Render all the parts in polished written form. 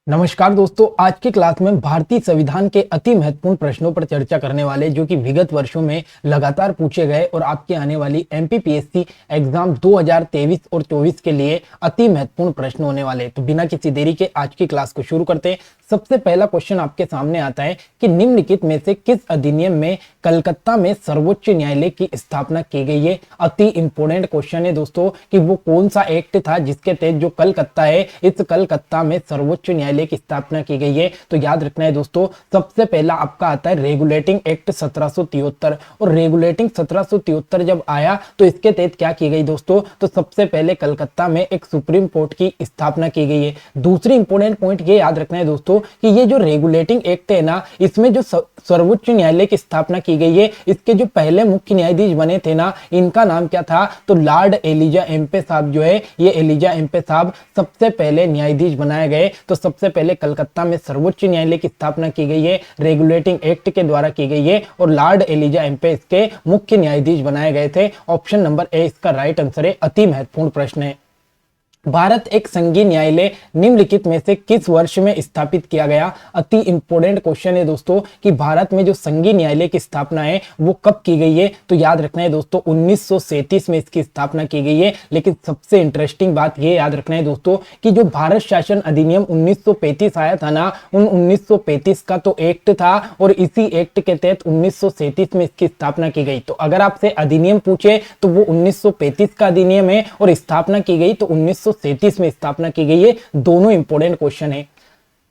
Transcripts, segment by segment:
नमस्कार दोस्तों, आज की क्लास में भारतीय संविधान के अति महत्वपूर्ण प्रश्नों पर चर्चा करने वाले जो कि विगत वर्षों में लगातार पूछे गए और आपके आने वाली एमपीपीएससी एग्जाम 2023 और 24 के लिए अति महत्वपूर्ण प्रश्न होने वाले। तो बिना किसी देरी के आज की क्लास को शुरू करते हैं। सबसे पहला क्वेश्चन आपके सामने आता है कि निम्नलिखित में से किस अधिनियम में कलकत्ता में सर्वोच्च न्यायालय की स्थापना की गई है। अति इंपोर्टेंट क्वेश्चन है दोस्तों कि वो कौन सा एक्ट था जिसके तहत जो कलकत्ता है, इस कलकत्ता में सर्वोच्च न्यायालय की स्थापना की गई है। तो याद रखना है दोस्तों, सबसे पहला आपका आता है रेगुलेटिंग एक्ट 1773। और रेगुलेटिंग 1773 जब आया तो इसके तहत क्या की गई दोस्तों, तो सबसे पहले कलकत्ता में एक सुप्रीम कोर्ट की स्थापना की गई है। दूसरी इंपोर्टेंट पॉइंट ये याद रखना है दोस्तों कि ये जो रेगुलेटिंग एक्ट है ना, इसमें जो सर्वोच्च न्यायालय की स्थापना की गई है, इसके जो पहले मुख्य न्यायाधीश बने थे ना, इनका नाम क्या था, तो लॉर्ड एलिजा एम्पे साहब जो है, ये एलिजा एम्पे साहब सबसे पहले न्यायाधीश बनाए गए। तो सबसे पहले कलकत्ता में सर्वोच्च न्यायालय की स्थापना की गई है, रेगुलेटिंग एक्ट के द्वारा की गई है और लॉर्ड एलिजा एम्पे इसके मुख्य न्यायाधीश बनाए गए थे। ऑप्शन नंबर ए इसका राइट आंसर है। अति महत्वपूर्ण प्रश्न है। भारत एक संघीय न्यायालय निम्नलिखित में से किस वर्ष में स्थापित किया गया। अति इंपोर्टेंट क्वेश्चन है दोस्तों कि भारत में जो संघीय न्यायालय की स्थापना है वो कब की गई है। तो याद रखना है दोस्तों 1937 में इसकी स्थापना की गई है। लेकिन सबसे इंटरेस्टिंग बात ये याद रखना है दोस्तों कि जो भारत शासन अधिनियम 1935 आया था ना, उन 1935 का तो एक्ट था और इसी एक्ट के तहत 1937 में इसकी स्थापना की गई। तो अगर आपसे अधिनियम पूछे तो वो 1935 का अधिनियम है और स्थापना की गई तो 1937 में स्थापना की गई है। दोनों इंपोर्टेंट क्वेश्चन है।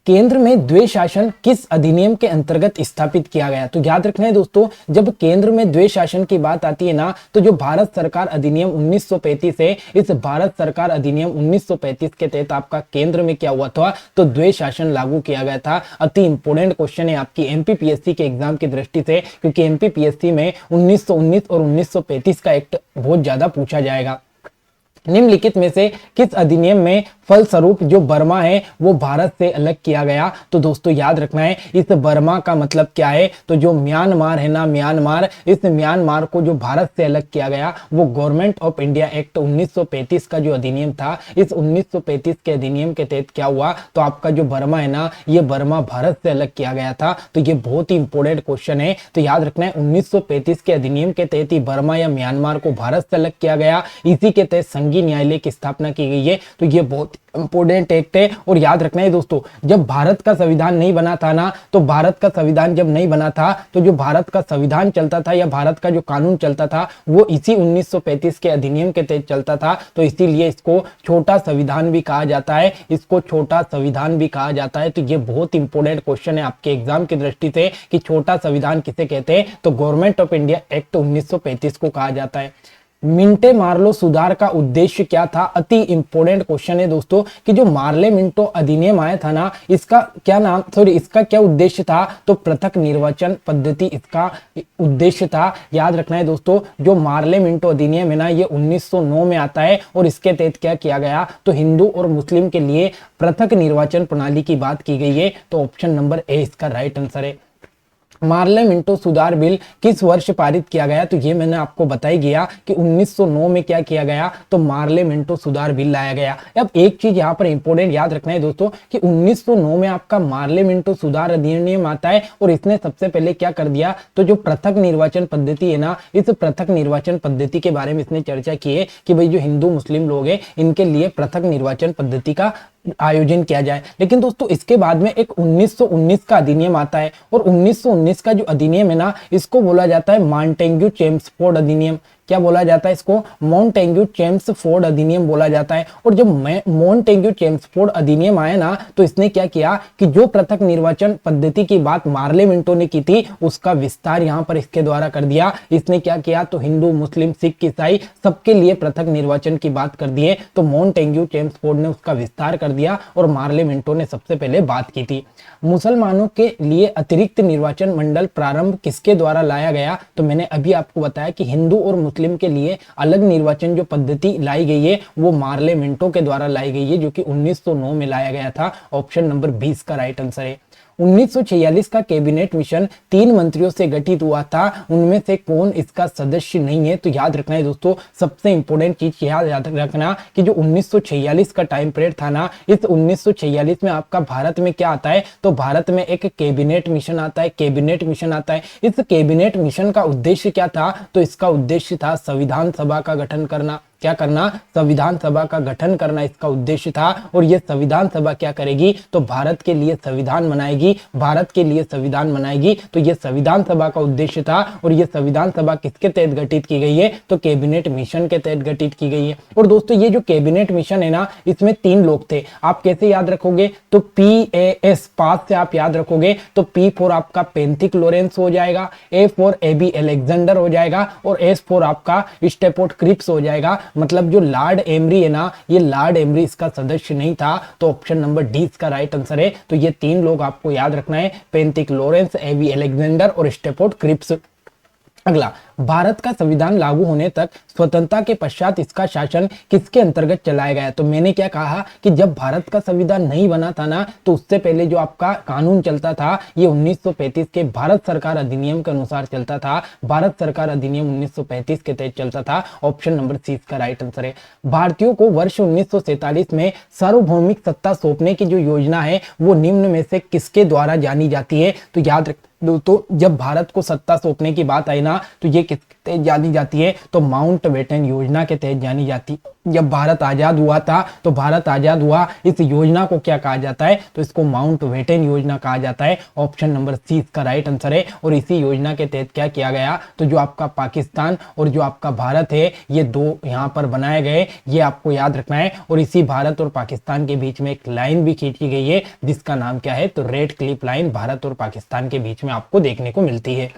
केंद्र में द्वैध शासन किस अधिनियम के अंतर्गत स्थापित किया गया। तो याद रखना है दोस्तों, जब केंद्र में द्वैध शासन की बात आती है ना, तो जो भारत सरकार अधिनियम 1935 है, इस भारत सरकार अधिनियम 1935 के तहत आपका केंद्र में क्या हुआ था, तो द्वैध शासन लागू किया गया था। अति इंपोर्टेंट क्वेश्चन है आपकी एमपीपीएससी के एग्जाम की दृष्टि से, क्योंकि एमपीपीएससी में 1919 और 1935 का एक्ट बहुत ज्यादा पूछा जाएगा। निम्नलिखित में से किस अधिनियम में फलस्वरूप जो बर्मा है वो भारत से अलग किया गया। तो दोस्तों याद रखना है, इस बर्मा का मतलब क्या है, तो जो म्यांमार है ना, म्यांमार, इस म्यांमार को जो भारत से अलग किया गया वो गवर्नमेंट ऑफ इंडिया एक्ट 1935 का जो अधिनियम था, इस 1935 के अधिनियम के तहत क्या हुआ, तो आपका जो बर्मा है ना, ये बर्मा भारत से अलग किया गया था। तो ये बहुत ही इंपोर्टेंट क्वेश्चन है। तो याद रखना है 1935 के अधिनियम के तहत ही बर्मा या म्यांमार को भारत से अलग किया गया। इसी के तहत संघीय न्यायालय की स्थापना की गई है। तो ये बहुत इंपोर्टेंट एक्ट है। और याद रखना है दोस्तों, जब भारत का संविधान नहीं बना था ना, तो भारत का संविधान जब नहीं बना था तो जो भारत का संविधान चलता था या भारत का जो कानून चलता था वो इसी 1935 के अधिनियम के तहत चलता था। तो इसीलिए इसको छोटा संविधान भी कहा जाता है, इसको छोटा संविधान भी कहा जाता है। तो ये बहुत इंपोर्टेंट क्वेश्चन है आपके एग्जाम की दृष्टि से कि छोटा संविधान किसे कहते हैं, तो गवर्नमेंट ऑफ इंडिया एक्ट 1935 को कहा जाता है। मिंटे मार्लो सुधार का उद्देश्य क्या था। अति इंपोर्टेंट क्वेश्चन है दोस्तों कि जो मार्ले मिंटो अधिनियम आया था ना, इसका क्या नाम, सॉरी, इसका क्या उद्देश्य था, तो पृथक निर्वाचन पद्धति इसका उद्देश्य था। याद रखना है दोस्तों, जो मार्ले मिंटो अधिनियम है ना, ये 1909 में आता है और इसके तहत क्या किया गया, तो हिंदू और मुस्लिम के लिए पृथक निर्वाचन प्रणाली की बात की गई है। तो ऑप्शन नंबर ए इसका राइट आंसर है। मार्ले मिंटो सुधार बिल किस वर्ष पारित किया गया, तो ये मैंने आपको बता ही गया कि 1909 में क्या किया गया, तो मार्ले मिंटो सुधार बिल लाया गया। अब एक चीज यहाँ पर इंपॉर्टेंट याद रखना है दोस्तों कि 1909 में आपका मार्ले मिंटो सुधार अधिनियम आता है और इसने सबसे पहले क्या कर दिया, तो जो पृथक निर्वाचन पद्धति है ना, इस पृथक निर्वाचन पद्धति के बारे में इसने चर्चा की है कि भाई जो हिंदू मुस्लिम लोग हैं इनके लिए पृथक निर्वाचन पद्धति का आयोजन किया जाए। लेकिन दोस्तों इसके बाद में एक 1919 का अधिनियम आता है और 1919 का जो अधिनियम है ना, इसको बोला जाता है मॉन्टेग्यू चेम्सफोर्ड अधिनियम। क्या बोला जाता है इसको, मॉन्टेग्यू चेम्सफोर्ड अधिनियम बोला जाता है। और जब मॉन्टेग्यू चेम्सफोर्ड अधिनियम आया ना, तो इसने क्या किया कि जो पृथक निर्वाचन पद्धति की बात मार्ले मिंटो ने की थी उसका विस्तार यहाँ पर इसके द्वारा कर दिया। इसने क्या किया, तो हिंदू मुस्लिम सिख ईसाई सबके लिए पृथक निर्वाचन की बात कर दी है। तो मॉन्टेग्यू चेम्सफोर्ड ने उसका विस्तार कर दिया और मार्ले मिंटो ने सबसे पहले बात की थी। मुसलमानों के लिए अतिरिक्त निर्वाचन मंडल प्रारंभ किसके द्वारा लाया गया, तो मैंने अभी आपको बताया कि हिंदू और मुस्लिम के लिए अलग निर्वाचन जो पद्धति लाई गई है वो मार्ले मिंटो के द्वारा लाई गई है, जो कि 1909 में लाया गया था। ऑप्शन नंबर 20 का राइट आंसर है। 1946 का कैबिनेट मिशन 3 मंत्रियों से गठित हुआ था, उनमें से कौन इसका सदस्य नहीं है? तो याद रखना है दोस्तों, सबसे इंपॉर्टेंट चीज याद रखना कि जो 1946 का टाइम पीरियड था ना, इस 1946 में आपका भारत में क्या आता है? तो भारत में एक कैबिनेट मिशन आता है, कैबिनेट मिशन आता है। इस कैबिनेट मिशन का उद्देश्य क्या था? तो इसका उद्देश्य था संविधान सभा का गठन करना। क्या करना? संविधान सभा का गठन करना इसका उद्देश्य था। और यह संविधान सभा क्या करेगी? तो भारत के लिए संविधान बनाएगी, भारत के लिए संविधान बनाएगी। तो यह संविधान सभा का उद्देश्य था। और यह संविधान सभा किसके तहत गठित की गई है? तो कैबिनेट मिशन के तहत गठित की गई है। और दोस्तों ये जो कैबिनेट मिशन है ना, इसमें 3 लोग थे। आप कैसे याद रखोगे? तो PAS, पास से आप याद रखोगे तो P फॉर आपका पेंथिक लॉरेंस हो जाएगा, A फॉर AB अलेक्जेंडर हो जाएगा, और S फॉर आपका स्टेपोर्ट क्रिप्स हो जाएगा। मतलब जो लॉर्ड एमरी है ना, ये लॉर्ड एमरी इसका सदस्य नहीं था। तो ऑप्शन नंबर डी इसका राइट आंसर है। तो ये 3 लोग आपको याद रखना है, पेंथिक लॉरेंस, AB अलेक्जेंडर और स्टेपोर्ट क्रिप्स। अगला, भारत का संविधान लागू होने तक स्वतंत्रता के पश्चात इसका शासन किसके अंतर्गत चलाया गया? तो मैंने क्या कहा कि जब भारत का संविधान नहीं बना था ना, तो उससे पहले जो आपका कानून चलता था ये 1935 के भारत सरकार अधिनियम के अनुसार चलता था। भारत सरकार अधिनियम 1935 के तहत चलता था। ऑप्शन नंबर सी इसका राइट आंसर है। भारतीयों को वर्ष 1947 में सार्वभौमिक सत्ता सौंपने की जो योजना है वो निम्न में से किसके द्वारा जानी जाती है? तो याद रख दोस्तों, जब भारत को सत्ता सौंपने की बात आई ना, तो ये किसके तहत जानी जाती है? तो माउंटबेटन योजना के तहत जानी जाती। जब भारत आजाद हुआ था, तो भारत आजाद हुआ, इस योजना को क्या कहा जाता है? तो इसको माउंटबेटन योजना कहा जाता है। ऑप्शन नंबर सी इसका राइट आंसर है। और इसी योजना के तहत क्या किया गया? तो जो आपका पाकिस्तान और जो आपका भारत है, ये 2 यहाँ पर बनाए गए, ये आपको याद रखना है। और इसी भारत और पाकिस्तान के बीच में एक लाइन भी खींची गई है, जिसका नाम क्या है? तो रेड क्लिफ लाइन भारत और पाकिस्तान के बीच में आपको देखने को मिलती है।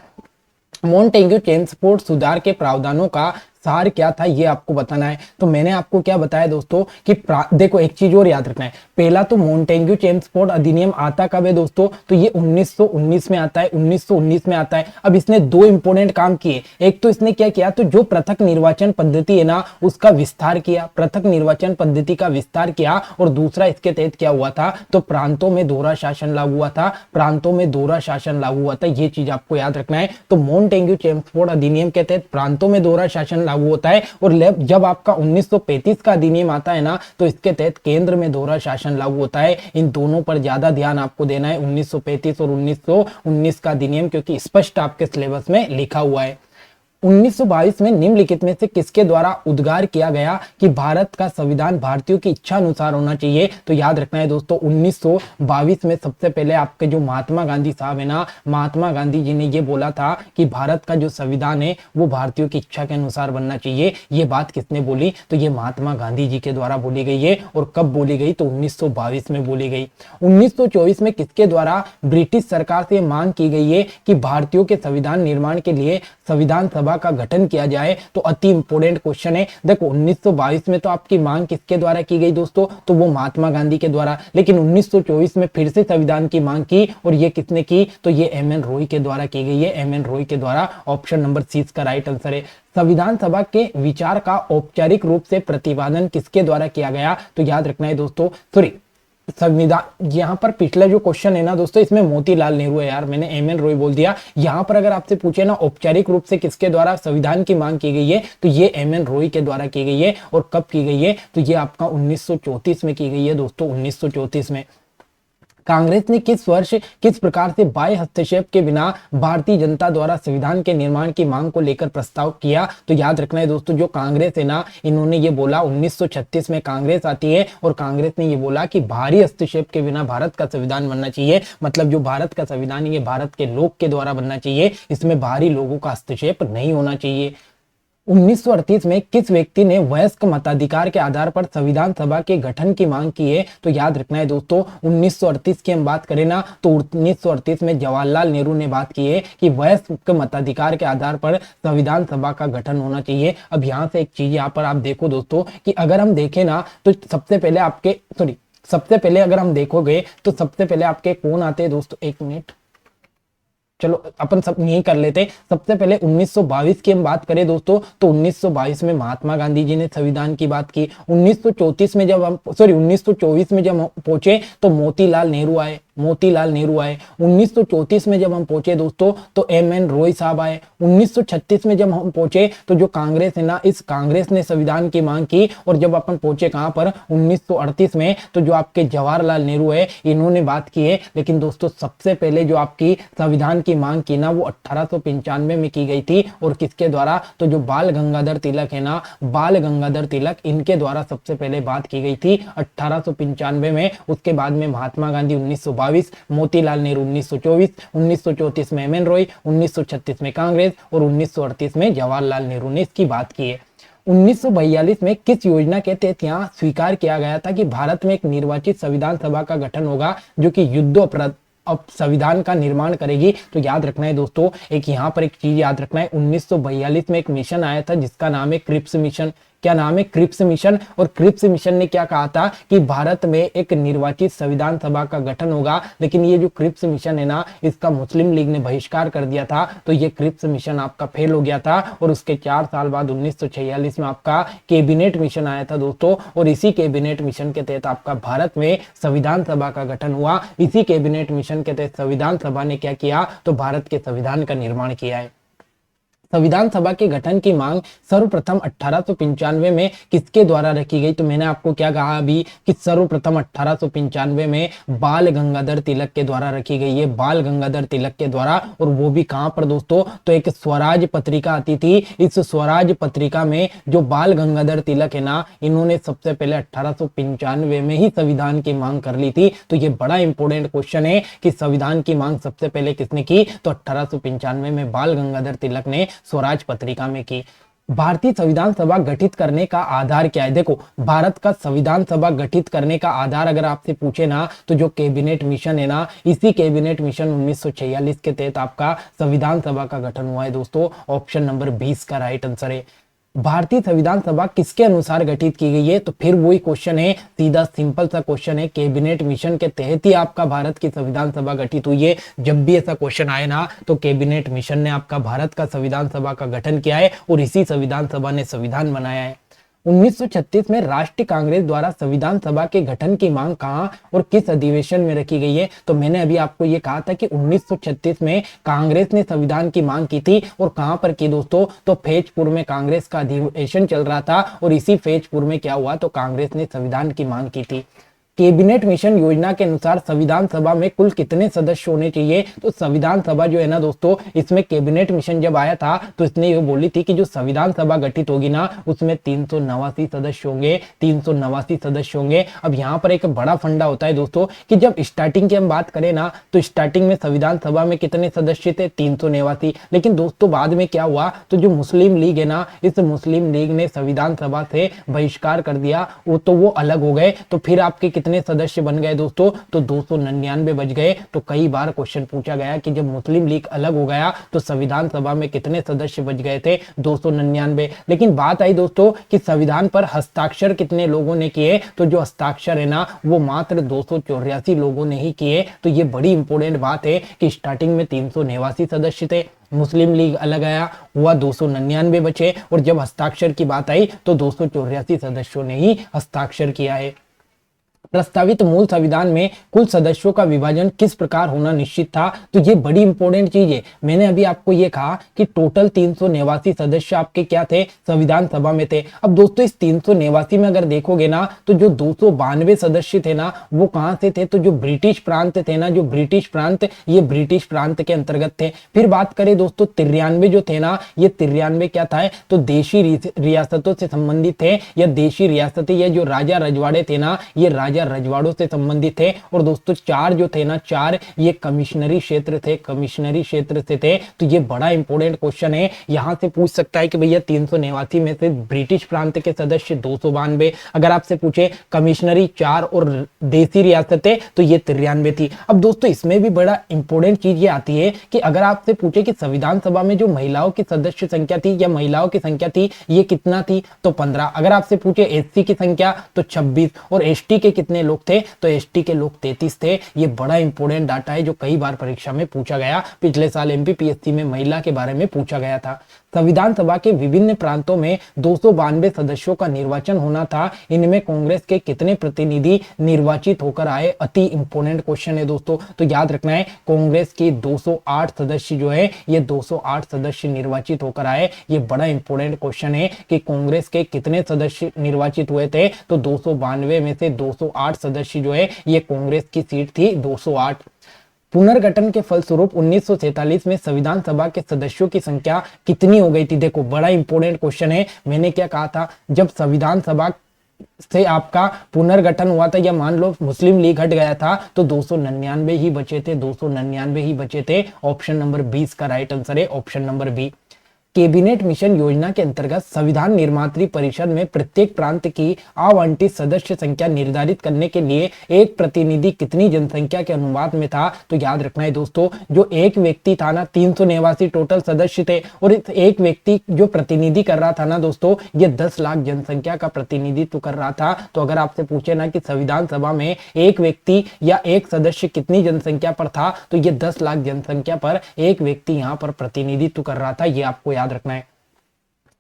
मॉन्टेग्यू चेम्सफोर्ड सुधार के प्रावधानों का सार क्या था, ये आपको बताना है। तो मैंने आपको क्या बताया दोस्तों कि देखो एक चीज और याद रखना है। पहला तो मॉन्टेग्यू चेम्सफोर्ड अधिनियम आता कब है दोस्तों? तो ये 1919 में आता है, 1919 में आता है। अब इसने 2 इंपोर्टेंट काम किए। एक तो इसने क्या किया? तो जो पृथक निर्वाचन पद्धति है ना, उसका विस्तार किया, पृथक निर्वाचन पद्धति का विस्तार किया। और दूसरा इसके तहत क्या हुआ था? तो प्रांतों में दोहरा शासन लागू हुआ था, प्रांतों में दोहरा शासन लागू हुआ था। ये चीज आपको याद रखना है। तो मॉन्टेग्यू चेम्सफोर्ड अधिनियम के तहत प्रांतों में दोहरा शासन लागू होता है। और जब आपका 1935 का अधिनियम आता है ना, तो इसके तहत केंद्र में दोहरा शासन लागू होता है। इन दोनों पर ज्यादा ध्यान आपको देना है, 1935 और 1919 का अधिनियम, क्योंकि स्पष्ट आपके सिलेबस में लिखा हुआ है। 1922 में निम्नलिखित में से किसके द्वारा उद्गार किया गया कि भारत का संविधान भारतीयों की इच्छा अनुसार होना चाहिए? तो याद रखना है दोस्तों, 1922 में सबसे पहले आपके जो महात्मा गांधी साहब है ना, महात्मा गांधी जी ने ये बोला था कि भारत का जो संविधान है वो भारतीयों की इच्छा के अनुसार बनना चाहिए। ये बात किसने बोली? तो ये महात्मा गांधी जी के द्वारा बोली गई है। और कब बोली गई? तो 1922 में बोली गई। 1924 में किसके द्वारा ब्रिटिश सरकार से मांग की गई है कि भारतीयों के संविधान निर्माण के लिए संविधान सभा का गठन किया जाए? तो अति इंपोर्टेंट क्वेश्चन है। देखो 1922 में तो आपकी मांग किसके द्वारा की गई दोस्तों? तो वो महात्मा गांधी के द्वारा। लेकिन 1924 में फिर से संविधान की मांग की, और ये किसने की? तो ये एम एन रॉय के द्वारा की गई है, एम एन रॉय के द्वारा। ऑप्शन नंबर सी का राइट आंसर है। संविधान सभा के विचार का औपचारिक रूप से प्रतिपादन किसके द्वारा किया गया? तो याद रखना है दोस्तों, सॉरी संविधान, यहाँ पर पिछला जो क्वेश्चन है ना दोस्तों, इसमें मोतीलाल नेहरू है यार, मैंने एम एन रॉय बोल दिया। यहाँ पर अगर आपसे पूछे ना औपचारिक रूप से किसके द्वारा संविधान की मांग की गई है, तो ये एम एन रॉय के द्वारा की गई है। और कब की गई है? तो ये आपका 1934 में की गई है दोस्तों, 1934 में। कांग्रेस ने किस वर्ष किस प्रकार से बाह्य हस्तक्षेप के बिना भारतीय जनता द्वारा संविधान के निर्माण की मांग को लेकर प्रस्ताव किया? तो याद रखना है दोस्तों, जो कांग्रेस है ना, इन्होंने ये बोला, 1936 में कांग्रेस आती है और कांग्रेस ने ये बोला कि भारी हस्तक्षेप के बिना भारत का संविधान बनना चाहिए। मतलब जो भारत का संविधान है ये भारत के लोग के द्वारा बनना चाहिए, इसमें बाहरी लोगों का हस्तक्षेप नहीं होना चाहिए। 1938 में किस व्यक्ति ने वयस्क मताधिकार के आधार पर संविधान सभा के गठन की मांग की है? तो याद रखना है दोस्तों, 1938 की हम बात करें ना, तो 1938 में जवाहरलाल नेहरू ने बात की है कि वयस्क मताधिकार के आधार पर संविधान सभा का गठन होना चाहिए। अब यहाँ से एक चीज यहाँ पर आप देखो दोस्तों कि अगर हम देखें ना, तो सबसे पहले अगर हम देखोगे तो सबसे पहले आपके कौन आते हैं दोस्तों? एक मिनट, चलो अपन सब यही कर लेते। सबसे पहले 1922 की हम बात करें दोस्तों, तो 1922 में महात्मा गांधी जी ने संविधान की बात की। 1934 में जब हम 1924 में जब हम पहुंचे तो मोतीलाल नेहरू आए। मोतीलाल नेहरू आए। 1934 में जब हम पहुंचे दोस्तों तो एम.एन. रॉय साहब आए। 1936 में जब हम पहुंचे तो जो कांग्रेस है ना, इस कांग्रेस ने संविधान की मांग की। और जब अपन पहुंचे कहां पर 1938 में, तो जो आपके जवाहरलाल नेहरू है इन्होंने बात की है। लेकिन दोस्तों सबसे पहले जो आपकी संविधान की मांग की ना, वो 1895 में की गई थी। और किसके द्वारा? तो जो बाल गंगाधर तिलक है ना, बाल गंगाधर तिलक, इनके द्वारा सबसे पहले बात की गई थी 1895 में। उसके बाद में महात्मा गांधी 1922, मोतीलाल नेहरू 1924, 1934 में एम.एन. रॉय, 1936 में कांग्रेस और 1938 में जवाहरलाल नेहरू ने इसकी बात की है। 1942 में किस योजना के तहत यहाँ स्वीकार किया गया था कि भारत में एक निर्वाचित संविधान सभा का गठन होगा जो कि युद्धोपरांत अब संविधान का निर्माण करेगी? तो याद रखना है दोस्तों, एक यहाँ पर एक चीज याद रखना है, 1942 में एक मिशन आया था जिसका नाम है क्रिप्स मिशन। क्या नाम है? Cripps mission. और क्रिप्स मिशन ने क्या कहा था कि भारत में एक निर्वाचित संविधान सभा का गठन होगा। लेकिन ये जो क्रिप्स मिशन है ना, इसका मुस्लिम लीग ने बहिष्कार कर दिया था। तो ये क्रिप्स मिशन आपका फेल हो गया था। और उसके 4 साल बाद 1946 में आपका कैबिनेट मिशन आया था दोस्तों। और इसी कैबिनेट मिशन के तहत आपका भारत में संविधान सभा का गठन हुआ। इसी कैबिनेट मिशन के तहत संविधान सभा ने क्या किया? तो भारत के संविधान का निर्माण किया है। संविधान सभा के गठन की मांग सर्वप्रथम 1895 में किसके द्वारा रखी गई? तो मैंने आपको क्या कहा अभी कि सर्वप्रथम 1895 में बाल गंगाधर तिलक के द्वारा रखी गई है, बाल गंगाधर तिलक के द्वारा। और वो भी कहां पर दोस्तों? तो एक स्वराज पत्रिका आती थी। इस स्वराज पत्रिका में जो बाल गंगाधर तिलक है ना, इन्होंने सबसे पहले 1895 में ही संविधान की मांग कर ली थी। तो ये बड़ा इंपॉर्टेंट क्वेश्चन है कि संविधान की मांग सबसे पहले किसने की? तो 1895 में बाल गंगाधर तिलक ने स्वराज पत्रिका में की। भारतीय संविधान सभा गठित करने का आधार क्या है? देखो, भारत का संविधान सभा गठित करने का आधार अगर आपसे पूछे ना, तो जो कैबिनेट मिशन है ना, इसी कैबिनेट मिशन 1946 के तहत आपका संविधान सभा का गठन हुआ है दोस्तों। ऑप्शन नंबर 20 का राइट आंसर है। भारतीय संविधान सभा किसके अनुसार गठित की गई है? तो फिर वही क्वेश्चन है, सीधा सिंपल सा क्वेश्चन है, कैबिनेट मिशन के तहत ही आपका भारत की संविधान सभा गठित हुई है। जब भी ऐसा क्वेश्चन आए ना, तो कैबिनेट मिशन ने आपका भारत का संविधान सभा का गठन किया है और इसी संविधान सभा ने संविधान बनाया है। 1936 में राष्ट्रीय कांग्रेस द्वारा संविधान सभा के गठन की मांग कहां और किस अधिवेशन में रखी गई है? तो मैंने अभी आपको ये कहा था कि 1936 में कांग्रेस ने संविधान की मांग की थी। और कहां पर की दोस्तों? तो फैजपुर में कांग्रेस का अधिवेशन चल रहा था। और इसी फैजपुर में क्या हुआ? तो कांग्रेस ने संविधान की मांग की थी। कैबिनेट मिशन योजना के अनुसार संविधान सभा में कुल कितने सदस्य होने चाहिए? तो संविधान सभा जो है ना दोस्तों, इसमें कैबिनेट मिशन जब आया था तो इसने ये बोली थी कि जो संविधान सभा गठित होगी ना, उसमें 389 सदस्य होंगे, 389 सदस्य होंगे। अब यहाँ पर एक बड़ा फंडा होता है दोस्तों कि जब स्टार्टिंग की हम बात करें ना, तो स्टार्टिंग में संविधान सभा में कितने सदस्य थे? 389। लेकिन दोस्तों बाद में क्या हुआ? तो जो मुस्लिम लीग है ना, इस मुस्लिम लीग ने संविधान सभा से बहिष्कार कर दिया, वो अलग हो गए। तो फिर आपके कितने सदस्य बन गए दोस्तों? तो 299 बच गए। तो कई बार क्वेश्चन पूछा गया कि जब मुस्लिम लीग अलग हो गया तो संविधान सभा में कितने सदस्य बच गए थे? 299। लेकिन बात आई दोस्तों कि संविधान पर हस्ताक्षर कितने लोगों ने किए? तो जो हस्ताक्षर है ना, वो मात्र 284 लोगों ने ही किए। तो ये बड़ी इंपॉर्टेंट बात है कि स्टार्टिंग में 389 सदस्य थे, मुस्लिम लीग अलग आया, हुआ 299 बचे। और जब हस्ताक्षर की बात आई तो 284 सदस्यों ने ही हस्ताक्षर किया है। प्रस्तावित मूल संविधान में कुल सदस्यों का विभाजन किस प्रकार होना निश्चित था? तो ये बड़ी इंपॉर्टेंट चीज है। मैंने अभी आपको ये कहा कि टोटल 389 सदस्य आपके क्या थे? संविधान सभा में थे। अब दोस्तों इस 389 में अगर देखोगे ना, तो जो 292 सदस्य थे ना, वो कहां से थे? तो जो ब्रिटिश प्रांत थे ना, जो ब्रिटिश प्रांत, ये ब्रिटिश प्रांत के अंतर्गत थे। फिर बात करें दोस्तों 93 जो थे ना, ये 93 क्या था? तो देशी रियासतों से संबंधित थे, या देशी रियासतें, या जो राजा रजवाड़े थे ना, ये राजा रजवाड़ों से संबंधित थे। और दोस्तों 4 जो थे ना, 4 ये कमिश्नरी क्षेत्र थे, कमिश्नरी क्षेत्र से थे। तो ये बड़ा इंपॉर्टेंट क्वेश्चन है, यहां से पूछ सकता है कि भैया 389 में से ब्रिटिश प्रांत के सदस्य 292, अगर आपसे पूछे कमिश्नरी 4 और देसी रियासतें, तो ये 93 थी। अब दोस्तों इसमें भी बड़ा इंपॉर्टेंट चीज ये आती है कि अगर आपसे पूछे कि संविधान सभा में जो महिलाओं की सदस्य संख्या थी या महिलाओं की संख्या थी, ये कितना थी? तो 15। अगर आपसे पूछे एससी की संख्या, तो 26। और एसटी के कितने लोग थे? तो एसटी के लोग 33 थे। ये बड़ा इंपॉर्टेंट डाटा है जो कई बार परीक्षा में पूछा गया। पिछले साल एमपीपीएससी में महिला के बारे में पूछा गया था। संविधान सभा के विभिन्न प्रांतों में 292 सदस्यों का निर्वाचन होना था। इनमें कांग्रेस के कितने प्रतिनिधि निर्वाचित होकर आए? अति इंपोर्टेंट क्वेश्चन है दोस्तों, तो याद रखना है कांग्रेस की 208 सदस्य जो है ये 208 सदस्य निर्वाचित होकर आए। ये बड़ा इंपोर्टेंट क्वेश्चन है कि कांग्रेस के कितने सदस्य निर्वाचित हुए थे, तो 292 में से 208 सदस्य जो है ये कांग्रेस की सीट थी 208। पुनर्गठन के फलस्वरूप 1947 में संविधान सभा के सदस्यों की संख्या कितनी हो गई थी? देखो बड़ा इंपॉर्टेंट क्वेश्चन है। मैंने क्या कहा था, जब संविधान सभा से आपका पुनर्गठन हुआ था या मान लो मुस्लिम लीग हट गया था तो 299 ही बचे थे, 299 ही बचे थे। ऑप्शन नंबर 20 का राइट आंसर है option number B. Cabinet mission योजना के अंतर्गत संविधान निर्मात्री परिषद में प्रत्येक प्रांत की आवंटित सदस्य संख्या निर्धारित करने के लिए एक प्रतिनिधि कितनी जनसंख्या के अनुपात में था? तो याद रखना है दोस्तों, जो एक व्यक्ति था ना 389 टोटल सदस्य थे और एक व्यक्ति जो प्रतिनिधि कर रहा था ना दोस्तों ये 10 लाख जनसंख्या का प्रतिनिधित्व कर रहा था। तो अगर आपसे पूछे ना कि संविधान सभा में एक व्यक्ति या एक सदस्य कितनी जनसंख्या पर था, तो ये 10 लाख जनसंख्या पर एक व्यक्ति यहाँ पर प्रतिनिधित्व कर रहा था। ये आपको याद रखना है।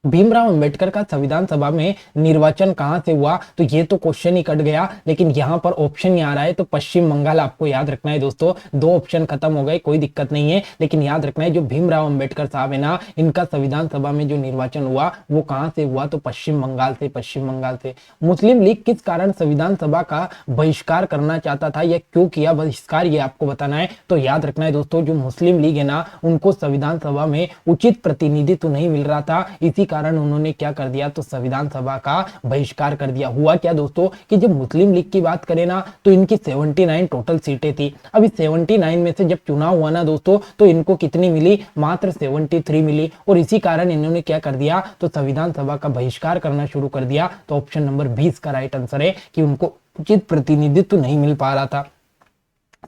भीमराव अंबेडकर का संविधान सभा में निर्वाचन कहां से हुआ? तो ये तो क्वेश्चन ही कट गया, लेकिन यहां पर ऑप्शन ही आ रहा है तो पश्चिम बंगाल आपको याद रखना है दोस्तों। 2 ऑप्शन खत्म हो गए, कोई दिक्कत नहीं है, लेकिन याद रखना है जो भीमराव अंबेडकर साहब है ना इनका संविधान सभा में जो निर्वाचन हुआ वो कहां से हुआ? तो पश्चिम बंगाल से। पश्चिम बंगाल से। मुस्लिम लीग किस कारण संविधान सभा का बहिष्कार करना चाहता था या क्यों किया बहिष्कार, ये आपको बताना है। तो याद रखना है दोस्तों जो मुस्लिम लीग है ना उनको संविधान सभा में उचित प्रतिनिधित्व नहीं मिल रहा था, इसी कारण उन्होंने क्या कर दिया, तो संविधान सभा का बहिष्कार कर दिया। हुआ क्या दोस्तों कि जब मुस्लिम लीग की बात करें ना तो इनकी 79 टोटल सीटें थी। अब इस 79 में से जब चुनाव हुआ ना दोस्तों तो इनको कितनी मिली? मात्र 73 मिली, और इसी कारण इन्होंने क्या कर दिया, तो संविधान सभा का बहिष्कार करना शुरू कर दिया। तो ऑप्शन नंबर 20 का राइट आंसर है कि उनको उचित प्रतिनिधित्व नहीं मिल पा रहा था।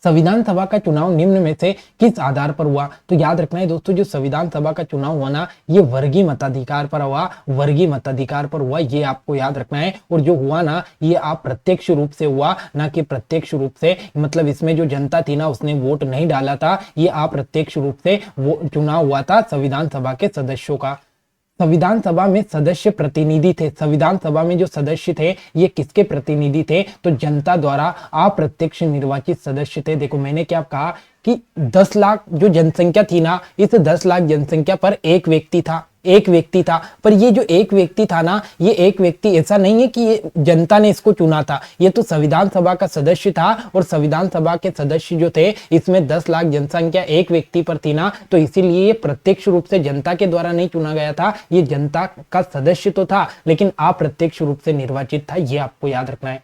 संविधान सभा का चुनाव निम्न में से किस आधार पर हुआ? तो याद रखना है दोस्तों जो संविधान सभा का चुनाव हुआ ना ये वर्गीय मताधिकार पर हुआ, वर्गीय मताधिकार पर हुआ, ये आपको याद रखना है। और जो हुआ ना ये आप प्रत्यक्ष रूप से हुआ, ना कि प्रत्यक्ष रूप से, मतलब इसमें जो जनता थी ना उसने वोट नहीं डाला था, ये आप प्रत्यक्ष रूप से वो चुनाव हुआ था संविधान सभा के सदस्यों का। संविधान सभा में सदस्य प्रतिनिधि थे, संविधान सभा में जो सदस्य थे ये किसके प्रतिनिधि थे? तो जनता द्वारा अप्रत्यक्ष निर्वाचित सदस्य थे। देखो मैंने क्या कहा कि 10 लाख जो जनसंख्या थी ना इस 10 लाख जनसंख्या पर एक व्यक्ति था, एक व्यक्ति था। पर ये जो एक व्यक्ति था ना ये एक व्यक्ति ऐसा नहीं है कि ये जनता ने इसको चुना था, ये तो संविधान सभा का सदस्य था। और संविधान सभा के सदस्य जो थे इसमें 10 लाख जनसंख्या एक व्यक्ति पर थी ना, तो इसीलिए ये प्रत्यक्ष रूप से जनता के द्वारा नहीं चुना गया था, ये जनता का सदस्य तो था लेकिन अप्रत्यक्ष रूप से निर्वाचित था, ये आपको याद रखना है।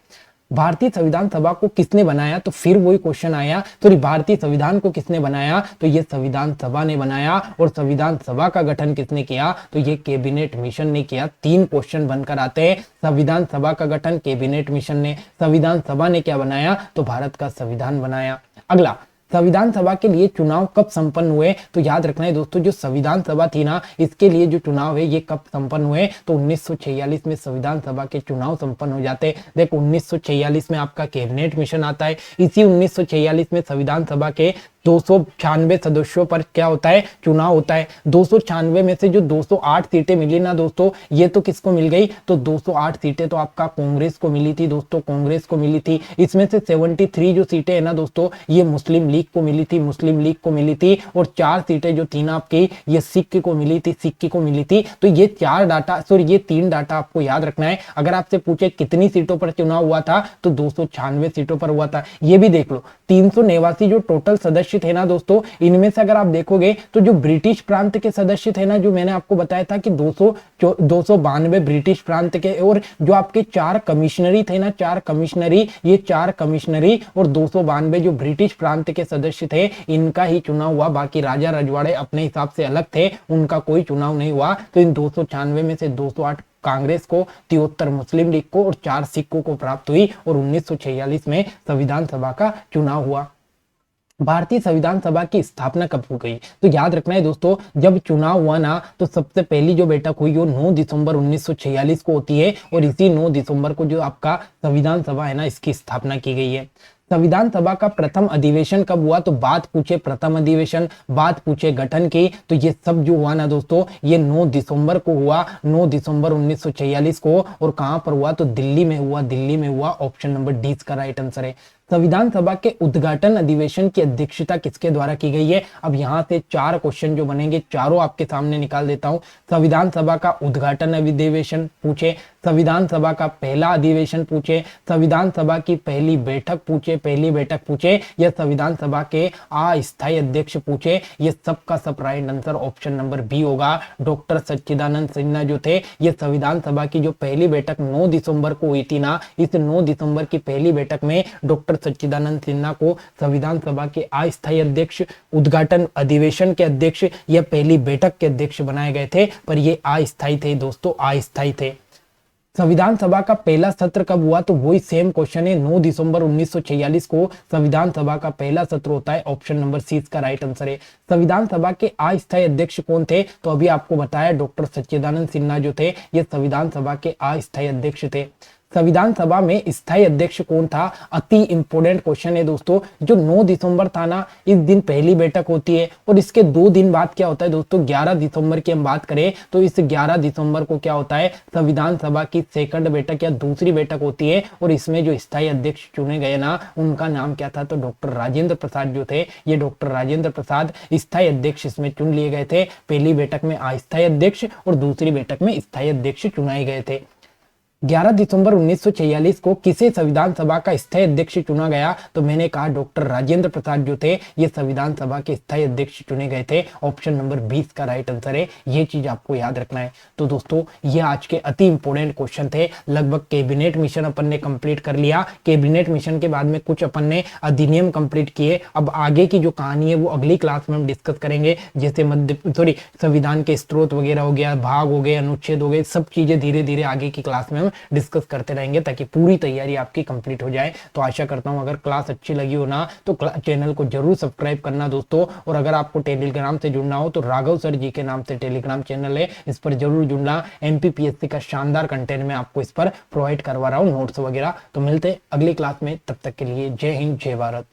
भारतीय संविधान सभा को किसने बनाया? तो फिर वही क्वेश्चन आया, तो भारतीय संविधान को किसने बनाया? तो ये संविधान सभा ने बनाया। और संविधान सभा का गठन किसने किया? तो ये कैबिनेट मिशन ने किया। 3 क्वेश्चन बनकर आते हैं, संविधान सभा का गठन कैबिनेट मिशन ने, संविधान सभा ने क्या बनाया? तो भारत का संविधान बनाया। अगला, संविधान सभा के लिए चुनाव कब संपन्न हुए? तो याद रखना है दोस्तों जो संविधान सभा थी ना इसके लिए जो चुनाव है ये कब संपन्न हुए? तो 1946 में संविधान सभा के चुनाव संपन्न हो जाते हैं। देखो 1946 में आपका कैबिनेट मिशन आता है, इसी 1946 में संविधान सभा के 296 सदस्यों पर क्या होता है? चुनाव होता है। 296 में से जो 208 सीटें मिली ना दोस्तों ये तो किसको मिल गई? तो 208 सीटें तो आपका कांग्रेस को मिली थी दोस्तों, कांग्रेस को मिली थी। इसमें से 73 जो सीटें है ना दोस्तों ये मुस्लिम लीग को मिली थी, मुस्लिम लीग को मिली थी। और 4 सीटें जो थी ना आपकी ये सिख को मिली थी, सिख को मिली थी। तो ये 4 डाटा सॉरी ये 3 डाटा आपको याद रखना है। अगर आपसे पूछे कितनी सीटों पर चुनाव हुआ था तो 296 सीटों पर हुआ था। ये भी देख लो 389 जो टोटल सदस्य थे ना दोस्तों इनमें से अगर आप देखोगे तो जो ब्रिटिश प्रांत के सदस्य थे ना, जो मैंने आपको बताया था कि 292 ब्रिटिश प्रांत के, और जो आपके 4 कमिश्नरी थे ना, 4 कमिश्नरी, ये 4 कमिश्नरी और 292 जो ब्रिटिश प्रांत के सदस्य थे इनका ही चुनाव हुआ। बाकी राजा रजवाड़े अपने हिसाब से अलग थे, उनका कोई चुनाव नहीं हुआ। तो इन 296 में से 208 कांग्रेस को, 73 मुस्लिम लीग को और 4 सिखों को प्राप्त हुई। और 1946 में संविधान सभा का चुनाव हुआ। भारतीय संविधान सभा की स्थापना कब हो गई? तो याद रखना है दोस्तों जब चुनाव हुआ ना तो सबसे पहली जो बैठक हुई वो 9 दिसंबर 1946 को होती है। और इसी 9 दिसंबर को जो आपका संविधान सभा है ना इसकी स्थापना की गई है। संविधान सभा का प्रथम अधिवेशन कब हुआ, तो बात पूछे प्रथम अधिवेशन, बात पूछे गठन की, तो ये सब जो हुआ ना दोस्तों, ये 9 दिसंबर को हुआ, 9 दिसंबर 1946 को। और कहां पर हुआ, तो दिल्ली में हुआ, दिल्ली में हुआ। ऑप्शन नंबर डी इसका राइट आंसर है। संविधान सभा के उद्घाटन अधिवेशन की अध्यक्षता किसके द्वारा की गई है। अब यहां से 4 क्वेश्चन जो बनेंगे, चारों आपके सामने निकाल देता हूं। संविधान सभा का उद्घाटन अधिवेशन पूछे, संविधान सभा का पहला अधिवेशन पूछे, संविधान सभा की पहली बैठक पूछे, पहली बैठक पूछे, या संविधान सभा के अस्थायी अध्यक्ष पूछे, ये सब का सब right answer option number B होगा। डॉक्टर सच्चिदानंद सिन्हा जो थे, ये संविधान सभा की जो पहली बैठक 9 दिसंबर को हुई थी ना, इस 9 दिसंबर की पहली बैठक में डॉक्टर सच्चिदानंद सिन्हा को संविधान सभा के अस्थायी अध्यक्ष, उद्घाटन अधिवेशन के अध्यक्ष या पहली बैठक के अध्यक्ष बनाए गए थे, पर ये अस्थायी थे दोस्तों, अस्थायी थे। संविधान सभा का पहला सत्र कब हुआ, तो वही सेम क्वेश्चन है, 9 दिसंबर 1946 को संविधान सभा का पहला सत्र होता है। ऑप्शन नंबर सी इसका राइट आंसर है। संविधान सभा के अस्थायी अध्यक्ष कौन थे, तो अभी आपको बताया डॉक्टर सच्चिदानंद सिन्हा जो थे, ये संविधान सभा के अस्थायी अध्यक्ष थे। संविधान सभा में स्थायी अध्यक्ष कौन था, अति इंपोर्टेंट क्वेश्चन है दोस्तों। जो 9 दिसंबर था ना, इस दिन पहली बैठक होती है, और इसके 2 दिन बाद क्या होता है दोस्तों, 11 दिसंबर की हम बात करें तो इस 11 दिसंबर को क्या होता है, संविधान सभा की सेकंड बैठक या दूसरी बैठक होती है। और इसमें जो स्थायी अध्यक्ष चुने गए ना, उनका नाम क्या था, तो डॉक्टर राजेंद्र प्रसाद जो थे, ये डॉक्टर राजेंद्र प्रसाद स्थायी अध्यक्ष इसमें चुन लिए गए थे। पहली बैठक में अस्थायी अध्यक्ष और दूसरी बैठक में स्थायी अध्यक्ष चुनाए गए थे। 11 दिसंबर 1946 को किसे संविधान सभा का स्थायी अध्यक्ष चुना गया, तो मैंने कहा डॉक्टर राजेंद्र प्रसाद जो थे, ये संविधान सभा के स्थायी अध्यक्ष चुने गए थे। ऑप्शन नंबर 20 का राइट आंसर है। ये चीज आपको याद रखना है। तो दोस्तों, ये आज के अति इंपोर्टेंट क्वेश्चन थे। लगभग कैबिनेट मिशन अपन ने कंप्लीट कर लिया। कैबिनेट मिशन के बाद में कुछ अपन ने अधिनियम कंप्लीट किए। अब आगे की जो कहानी है वो अगली क्लास में हम डिस्कस करेंगे, जैसे संविधान के स्रोत वगैरह हो गया, भाग हो गए, अनुच्छेद हो गए, सब चीजें धीरे धीरे आगे की क्लास में डिस्कस करते रहेंगे ताकि पूरी तैयारी आपकी कंप्लीट हो जाए। तो आशा करता हूं अगर क्लास अच्छी लगी हो ना, तो चैनल को जरूर सब्सक्राइब करना दोस्तों। और अगर आपको टेलीग्राम से जुड़ना हो तो राघव सर जी के नाम से टेलीग्राम चैनल है, इस पर जरूर जुड़ना। एमपीपीएससी का शानदार कंटेंट मैं आपको इस पर प्रोवाइड करवा रहा हूँ, नोट्स वगैरह। तो मिलते अगली क्लास में, तब तक के लिए जय हिंद, जय भारत।